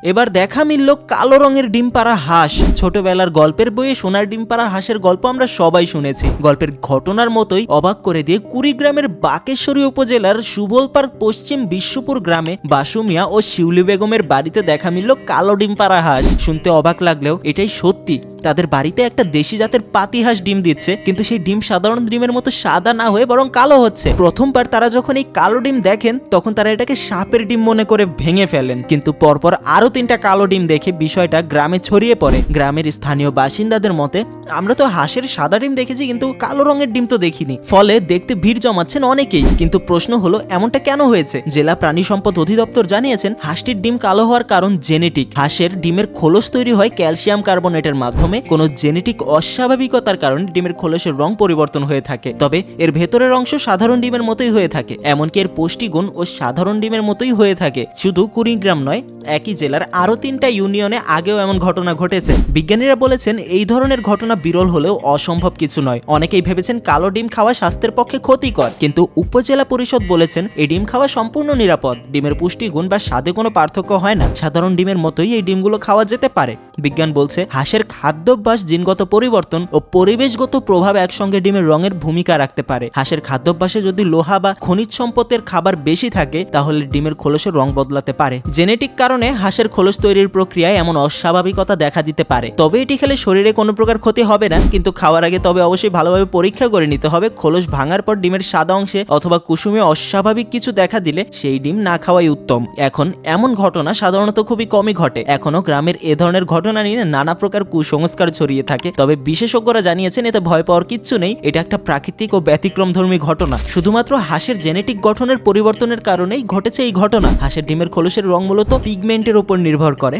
এবার দেখা মিলল কালো রঙের ডিম পাড়া হাঁস। ছোটবেলার গল্পের বইয়ে সোনার ডিম পাড়া হাঁসের গল্প আমরা সবাই শুনেছি। গল্পের ঘটনার মতোই অবাক করে দিয়ে কুড়িগ্রামের বাকেশ্বরী উপজেলার সুবলপাড় পশ্চিম বিশ্বপুর গ্রামে বাসু মিয়া ও শিউলি বেগমের বাড়িতে দেখা মিলল কালো ডিম পাড়া হাঁস। শুনতে অবাক লাগলেও এটাই সত্যি। তাদের বাড়িতে একটা দেশি জাতের পাতি হাঁস ডিম দিচ্ছে, কিন্তু সেই ডিম সাধারণ ডিমের মতো সাদা না হয়ে বরং কালো হচ্ছে। প্রথমবার তারা যখন এই কালো ডিম দেখেন তখন তারা এটাকে সাপের ডিম মনে করে ভেঙে ফেলেন, কিন্তু পরপর আরো 3টা কালো ডিম দেখে বিষয়টা গ্রামে ছড়িয়ে পড়ে। গ্রামের স্থানীয় বাসিন্দাদের মতে, আমরা তো হাঁসের সাদা ডিম দেখেছি কিন্তু কালো রঙের ডিম তো দেখিনি। ফলে দেখতে ভিড় জমাচ্ছেন অনেকেই। কিন্তু প্রশ্ন হলো এমনটা কেন হয়েছে? জেলা প্রাণী সম্পদ অধিদপ্তর জানিয়েছেন হাঁসটির ডিম কালো হওয়ার কারণ জেনেটিক। হাঁসের ডিমের খোলস তৈরি হয় ক্যালসিয়াম কার্বনেটের মাধ্যমে। কোনো জেনেটিক অস্বাভাবিকতার কারণে ডিমের খোলসের রং পরিবর্তন হয়ে থাকে, তবে এর ভেতরের অংশ সাধারণ ডিমের মতোই হয়ে থাকে। এমনকি এর পুষ্টিগুণ ও সাধারণ ডিমের মতোই হয়ে থাকে। শুধু কুড়িগ্রাম নয়, একই জেলার আরো 3টা ইউনিয়নে আগেও এমন ঘটনা ঘটেছে। বিজ্ঞানীরা বলেছেন এই ধরনের ঘটনা বিরল হলেও অসম্ভব কিছু নয়। অনেকেই ভেবেছেন কালো ডিম খাওয়া স্বাস্থ্যের পক্ষে ক্ষতিকর, কিন্তু উপজেলা পরিষদ বলেছেন এই ডিম খাওয়া সম্পূর্ণ নিরাপদ। ডিমের পুষ্টিগুণ বা স্বাদে কোনো পার্থক্য হয় না। সাধারণ ডিমের মতোই এই ডিমগুলো খাওয়া যেতে পারে। বিজ্ঞান বলছে হাঁসের খাদ্যাভ্যাস, জিনগত পরিবর্তন ও পরিবেশগত প্রভাব একসঙ্গে ডিমের রঙের ভূমিকা রাখতে পারে। হাঁসের খাদ্যাভ্যাসে যদি লোহা বা খনিজ সম্পদের খাবার বেশি থাকে তাহলে ডিমের খোলসের রং বদলাতে পারে। জেনেটিক কারণে হাঁসের খোলস তৈরির প্রক্রিয়ায় এমন অস্বাভাবিকতা দেখা দিতে পারে। তবে এটি খেলে শরীরে কোনো প্রকার ক্ষতি হবে না, কিন্তু খাওয়ার আগে তবে অবশ্যই ভালোভাবে পরীক্ষা করে নিতে হবে। খোলস ভাঙার পর ডিমের সাদা অংশে অথবা কুসুমে অস্বাভাবিক কিছু দেখা দিলে সেই ডিম না খাওয়াই উত্তম। এখন এমন ঘটনা সাধারণত খুবই কমই ঘটে। এখনো গ্রামের এ ধরনের ঘটনা নিয়ে নানা প্রকার কুসংস্কার ছড়িয়ে থাকে। তবে বিশেষজ্ঞরা জানিয়েছেন এতে ভয় পাওয়ার কিচ্ছু নেই। এটা একটা প্রাকৃতিক ও ব্যতিক্রমধর্মী ঘটনা। শুধুমাত্র হাঁসের জেনেটিক গঠনের পরিবর্তনের কারণেই ঘটেছে এই ঘটনা। হাঁসের ডিমের খোলসের রং মূলত পিগমেন্টের উপর নির্ভর করে।